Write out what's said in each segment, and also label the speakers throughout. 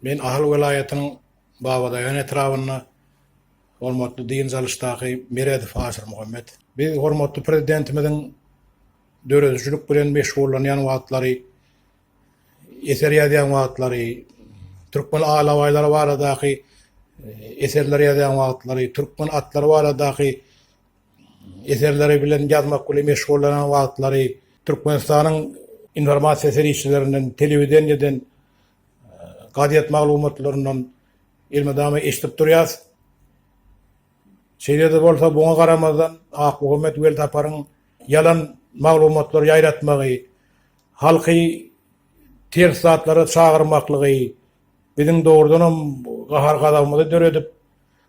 Speaker 1: Men Ahal vilayetiniň Babadaýan etrawyna hormatly din zalışdaky Meredi Fasır Muhammed. Biz hormatly prezidentimiziň döredişlik bilen meşgullanýan wagtlary, eser ýazýan wagtlary, türkmen alawaýlary baradaky eserler ýazýan wagtlary, türkmen atlary baradaky eserleri bilen ýazmak bilen meşgullanan wagtlary, Türkmenistanyň informasiýa serişçilerinden, telewideniyeden, gaziýet maglumatlaryndan ilmedama eşitip durýas. Şeýlede bolsa buňa garamazdan Ak Muhammed Weltaparyň yalan maglumatlar ýaýratmagy, halky ters zatlara çağırmaklygy, biziň dogrudanam gahar gadamyzy döredip,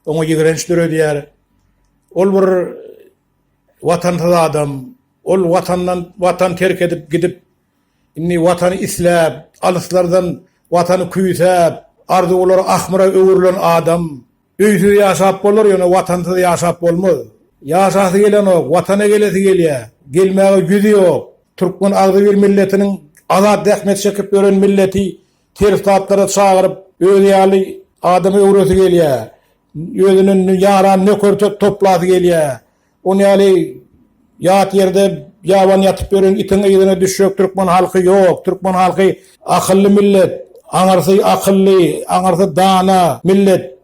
Speaker 1: oňa ýigrenç döredýär. Ol bir watandaş adam, ol watan terk edip gidip, inni watany isläp, alyslardan watany küýsäp, arzuwlary ahmyra öwürlen adam, öýsüz ýaşap bolar, ýöne watansyz ýaşap bolmaz. Ýaşasy gelen o, watana gelesi gelýär. Gelmäge güzi ýok. Türkmen agzy bir milletiniň azat dähmet çekip gören milleti ters zatlara çağırıp, öz ýaly adamy öwresi gelýär. Özünün ýaran nökörtek toplasy gelýär. Ony ýaly ýat ýerde ýaban ýatyp gören itiň ýerine düşýär. Türkmen halky ýok. Türkmen halky akylly millet, aňarsy akylly, aňarsy dana millet.